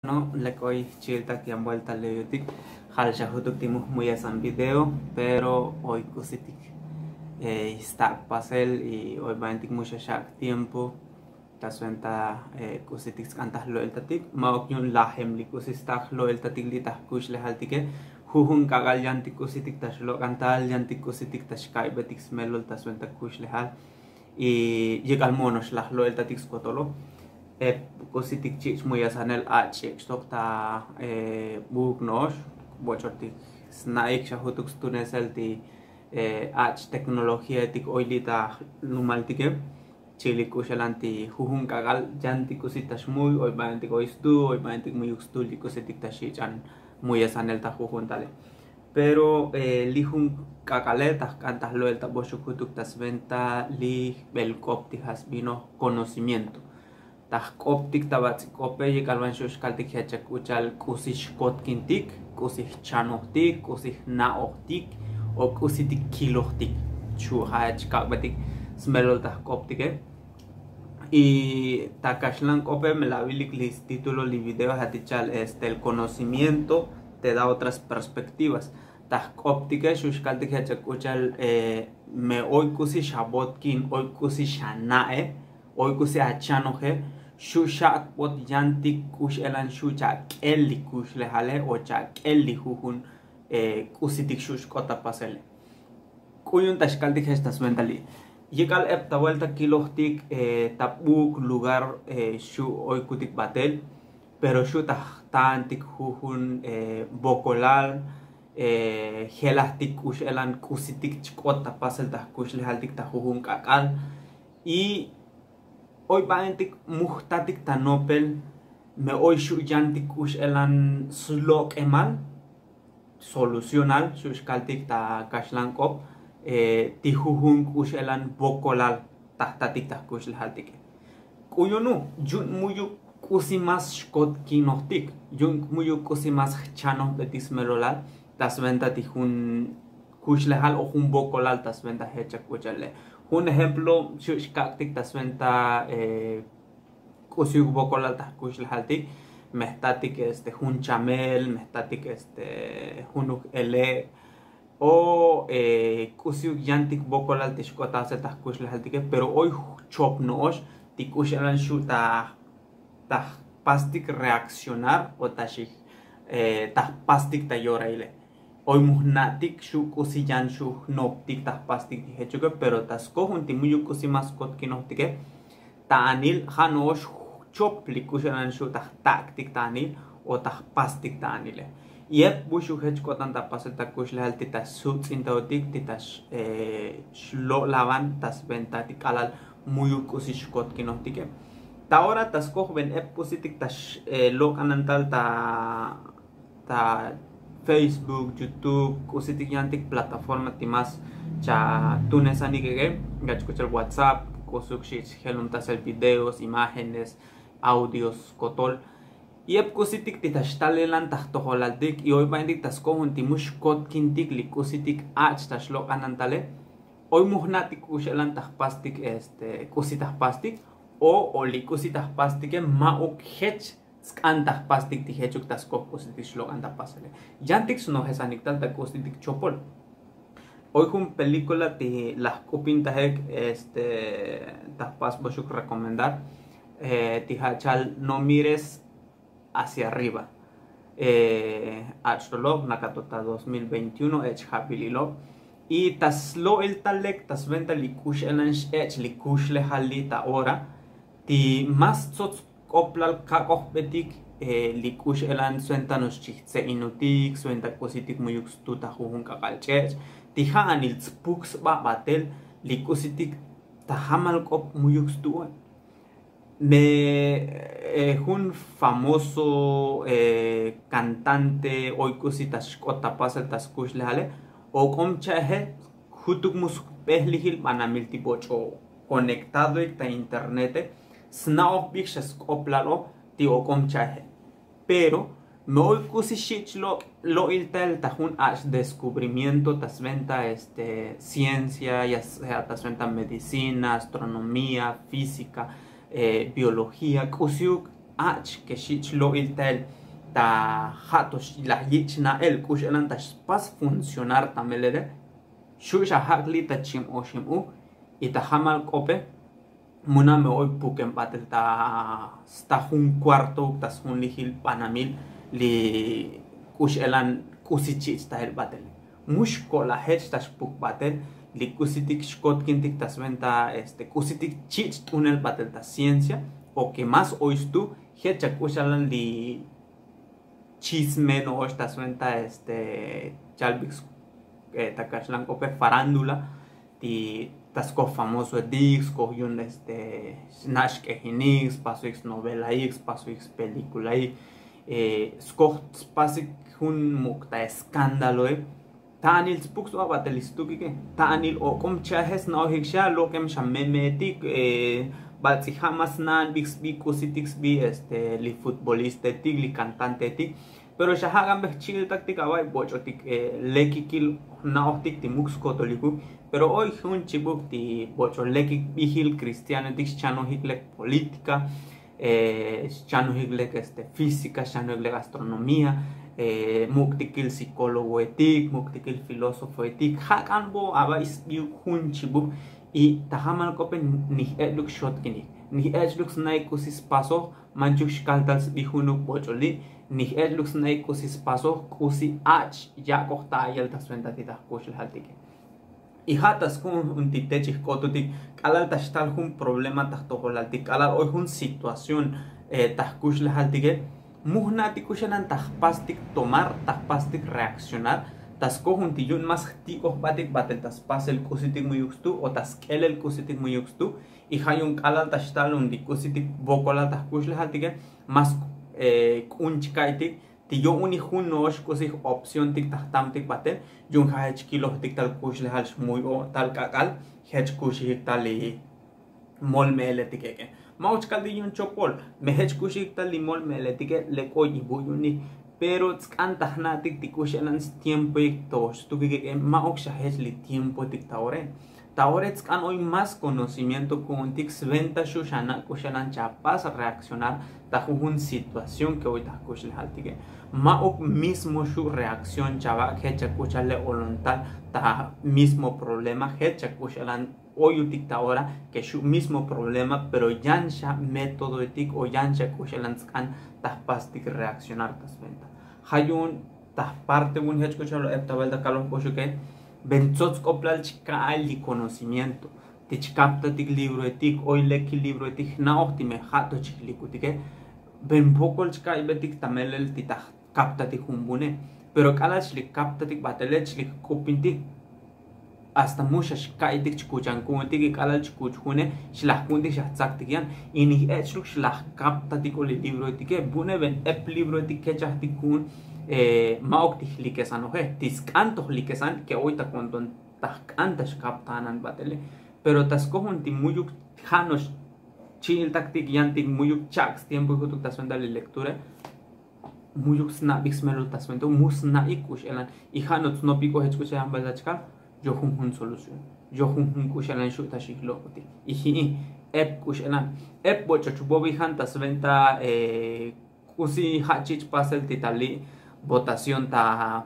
No, le coy chilta que han vuelta al leyotic. Hal shahutuk timos muy asan video, pero hoy kusitik está pasel y hoy va a entic mucho shak tiempo. Ta suenta kusitik cantas lo el tatik. Maok yun lahem li kusistak lo el tatik li tas kush le haltike. Huhun kagal yantik kusitik tas lo cantal yantik kusitik tas kai betik smelol ta suenta kush le hal. Y llega al monos las lo el tatik skotolo. Kusitik chich muy asanel achik stok ta buk nos bochortik snaik shahutuk stunesel ti ach teknologia etik oilita numaltike chili kushalanti huhun kagal janti kusitas muy oi bantik oistu oi bantik muy uxtul kusitik ta shichan muy asanel ta huhun tale pero lihun kakaletas cantas lo el taboshukutuk tas venta li belkopti has vino conocimiento tak optik tabat kope y kalvan shush kaltik hechak uchal kusish kotkintik kusih chanohtik kusih naohtik o kusitik kilohtik chu hach kakbatik smelol tak koptike y takashlan kope me la bilik lis título li video hatichal el conocimiento te da otras perspectivas tak optike shush kaltik hechak uchal me hoy kusish shabotkin hoy kusish shanae hoy kusish achanoje shusha pot yantik kush elan shucha kelli kush lehale o cha kelli huhun kusitik shush kota pasele kuyun tashkaltik estas mentali yekal epta vuelta kilohtik tabuk lugar shu oikutik batel pero shu tantik huhun bokolal helastik kush elan kusitik chkota pasel tah kush lehaltik ta huhun kakal y hoy bantik muhtatik tanopel me hoy shuyantik kush elan slok emal solucional shushkaltik ta kashlankop tihuhun kush elan bokolal tahtatik ta kush lehaltik kuyunu jun muyu kusimas shkot kinohtik jun muyu kusimas chano betis melolal tas venta tihun kush lehal o jun bokolal tas venta hecha kuchale un ejemplo shushkaktik tas venta kusyuk bokolal tas kush lehaltik mehtatik jun chamel mehtatik junuk ele o kusyuk yantik bokolal tishkota se tas kush lehaltik pero hoy chop noosh tikush elan shu ta pastik reaccionar o tashik ta pastik ta yoraile hoy muhnatik shu kusiyan shu noptik tas pastik dihechuke pero tas kohunti muyu kusimas kot kinoptike tanil hanosh chop likushanan shu tas taktik tanil o tas pastik tanile yep bushu hechkotan ta pasel ta kush lehalti tas suts intaotik titas shlo lavan tas ventatik alal muyu kusish kot kinoptike ta ahora tas kohben ep pusitik tas lokanantal ta Facebook, YouTube, kusitik yantik plataforma timas cha tunesani que escuchar WhatsApp, kusuk shich heluntas el videos, imágenes, audios, kotol. Y ep kusitik titastalelan tahtoholaltik y hoy bandik tas kohunti mush kot kintik li kusitik ach tashlok anantale. Hoy muhnatik kushelan tahpastik kusitas pastik o li kusitas pastik mauk hech antas pastik tihechuk tas kop kusitik shlok anta pasale yantik no hesaniktal ta kusitik chopol hoy jun película ti las kupintahek tas pas boshuk recomendar ti hachal no mires hacia arriba achrolog nakatota 2021 ech habililog y tas lo el talek tas venta likush elansh ech likush le halita ora ti mas tsots koplal kakoh betik likush elan suenta nos chihtse inutik suenta kusitik muyuk stuta huhun kakalchech tiha anil spooks ba batel likusitik tahamal kop muyuk stu me un famoso cantante hoy kusitas kota pasel tas kush lehale o komchahe hutuk mus pehlihil manamil tipo cho conectado ta internet snao bixas koplalo ti okom chahe pero me hoy kusishich lo iltel tajun ach descubrimiento tas venta ciencia ya sea tas venta medicina astronomía física biología kusyuk ach que shich lo il tel ta hatos la yich na el kush elan ta spas funcionar tamelere shusha hakli ta chim u y ta hamal kope muna me hoy puken batel ta sta un cuarto ta un ligil panamil li kush elan kusichich ta el batel mushko la hech ta puk batel li kusitik shkot kintik ta venta kusitik chich tunel batel ta ciencia o que más oís tú hecha kushalan li chisme no esta venta chalbix takashlan kope farándula ti tasco famoso dix cogión snash que hinix paso x novela x paso x película y scoch pasik un mukta escándalo tanil spux o batelistuki que tanil o com chahes no hiksha lo que memetik batsi jamás nan bix bicusitix bi li futbolista tik li cantante tik pero ya hagan bechil táctica vai bochotik lekikil naotik ti mux kotoliku pero hoy un chibuk ti bocho lekik bihil cristiano tik chano hiklek política chano hiklek física chano hiklek gastronomía muktikil psicólogo etik muktikil filósofo etik hagan bo abais bi un chibuk y tahamal kopen ni edluk shotkini ni edluk snai kusis paso manchuk shkaltals bihunu bocholi ni edluk snai kusis paso kusi ach ya kohta yaltas ventatita kushel haltike y hatas kun un titechik kotutik kalal tashtal un problema tahtoholaltik kalal hoy un situación tahkushel haltike muhnati kushalan tahpastik tomar tahpastik reaccionar tas conjuntillun más ticos batik batel tas pasel kusitik muyuxtu o tas kel el kusitik muyuxtu y hayun kalal tashtal un di kusitik bokola tas kushle haltike más kunchkaitik ti yo uni hun nosh kusik opción tik tahtamtik batel yun hach kilo tik tal kushle hal muy o tal kakal hech kushik tali mol meletike mauch kaldi yun chopol me hech kushik tali mol meletike le koy buyuni pero tzkantahnatik tikushalan tiempo ik tos tu que maoksha hesli tiempo tik taore tzkan hoy más conocimiento con tik venta shushana kushalan chapas reaccionar ta un situación que hoy ta kushel haltige maok mismo su reacción chava hecha kushale voluntal ta mismo problema hecha kushalan hoy utik taora que su mismo problema pero yansha método etik o yansha kushalan tzkan ta pastik reaccionar tas venta hayun ta parte un hecho que lo tabel da calor pocho que benzots coplal chica ali conocimiento te chicapta tik libro etik hoy leki libro etik na optime hato chiklikutik ben poco chica ibetik tamel el tita capta tik humbune pero kalach li capta tik batelech li kopintik hasta mucha shkaitik chkuchan kuntik kalal chkuchune shlah kuntik shatzaktikian ini echluk shlah capta tik oli libro etik bune ben ep libro etik chahtikun maok tihlikessan oje tiskantoh likesan que hoy ta konton tahkantas captanan batele pero tas kohunti muyuk hanos chil taktik yantik muyuk chaks tiempo hutuk taswenda li lectura muyuk snabix melo taswenda musna ikush elan y hanot no pico hechkuche ambaldachka yo hun solución yo hun kushalan shuta shiklokoti y hi ep kushalan ep bocho chubobi hantas venta kusi hachich pasel titali votación ta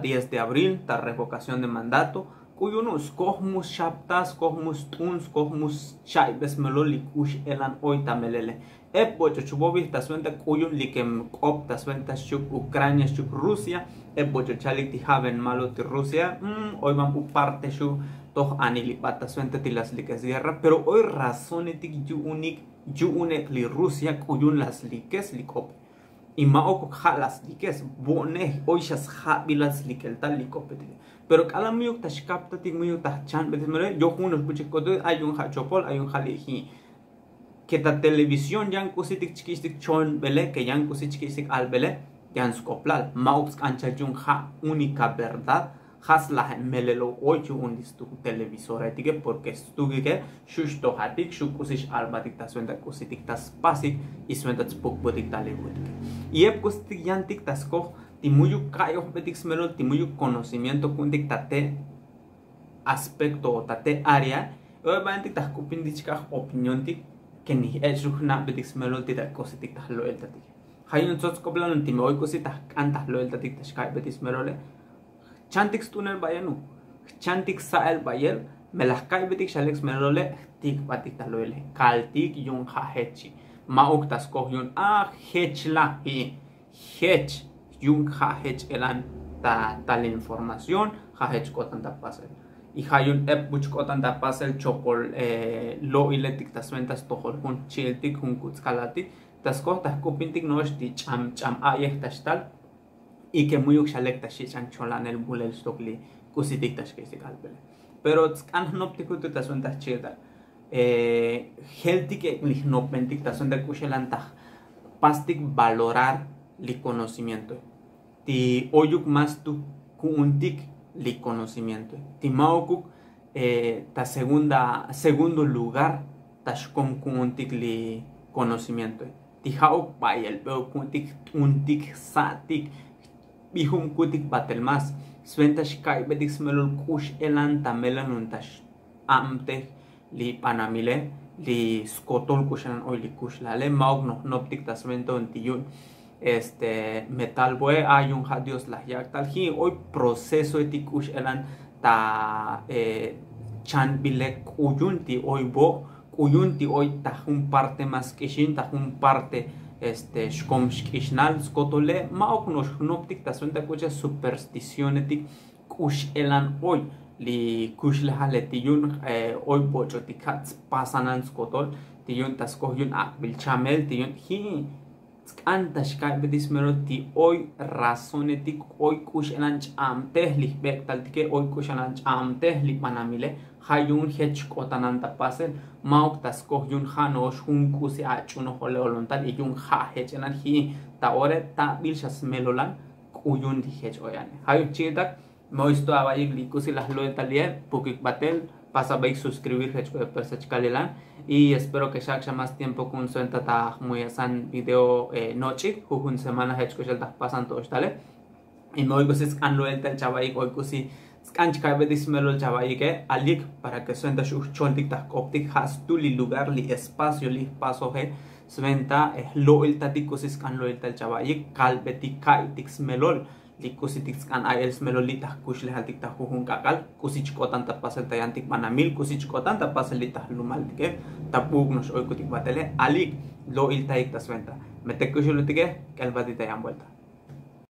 10 de abril ta revocación de mandato cuyunos cosmus shaptas cosmus tuns cosmus chaibes meloli kush elan hoy tamelele ep bocho chubobi tasventa cuyun likem op tasventa shuk Ucrania shuk Rusia ep bocho chalik ti haven malo ti Rusia hoy van pu parte shu toh anili tasventa ti las likes guerra pero hoy razonetik yu unik li Rusia cuyun las likes likop y maoko halas likes bone hoy shas habilas likel tal likopete pero cada muyuk tashkapta tik muyuk tachan betemere yo unos buchikodo hay un hachopol hay un halihi que ta televisión yan kusitik chikistik chon bele que yan kusitik al bele yan skoplal maoks ancha jun ha única verdad has la melelo ocho un distu televisor etique porque estuge que shushto hatik shukusish albatik taswenda kusitik tas pasik y suenta spuk botik talebutik y ep kusitik yantik tasko timuyu kayo betik smelo timuyu conocimiento kuntik tate aspecto o tate área obviamente taskupin dichka opinión tik que ni ejuna betik smelol tita cositik ta lo el tatik hay un sos coplan un timo hoy cositas cantas lo el tatik ta sky betis melole chantik tunnel bayanu chantik sael bayel melaskai betik shalex melole tik batik ta lo el kaltik yun ha hechi mauk tas ko yun hechla hi hech yun ha hech elan ta tal información ha hech ko tanta pasel y hay un buchkotan da pasel chokol lo iletik tas ventas tohol kun chiltik kun kutskalati tas kohtas kupintik no esti cham ayeh tastal y que muy uxalek tashi chancholan el bulel stokli kusitik tas que se calpele pero an noptiku tu tas ventas childa heltik li nopentik tas ventas kushelanta pastik valorar li conocimiento ti oyuk más tu kuntik li conocimiento. Timaokuk ta segundo lugar tashkom kuntik li conocimiento. Tijaok bayel pero kuntik satik bihum kutik batel mas sventash kai bedik smelul kush elan tamelan untash amte li panamile li skotol kushan oy li kush lale maok noptik tasmento untiyun metal boe hay un hadios la yaktal hi hoy proceso etikush elan ta chan bilek uyunti hoy bo uyunti hoy ta un parte más kishin ta un parte shkom shkishnal skotole maok nos noptik ta sunta kucha superstición etik kush elan hoy li kush la haletiyun hoy bocho tikats pasanan skotol tiyun tas kohyun akbil chamel tiyun hi antas kai bedis meroti hoy razonetik hoy kushanan amteh li bektaltike hoy kushanan amteh li panamile hayun hech kotanan tapasel mauk tas kohyun hanos hun kusi achuno hole olontal yun ha hechenan hi ta ore ta bilshas melolan kuyun di hech oyane hayu chitak moisto abayik li kusi las lo talie pukik batel pasa a suscribir kalelan y espero que ya más tiempo con su entata muy asan video noche jujun semana hech ko jelta pasan to ostale y no hoy es kan lo el chavai hoy kusi skanch ka bedis melol chavai ke alik para que su enta shu chontik ta optik has tu li lugar li espacio li paso he sventa lo el tatik kusi kan lo el chavai kal betik kai tik melol li kusitik kan ayels melolita kush le haltik ta jujun kakal kusich kotan ta pasel tayantik manamil kusich kotan ta pasel lita lumal tike tapuk nos oy kutik batele alik lo il taik ta sventa mete kushulutike kalbatita yan vuelta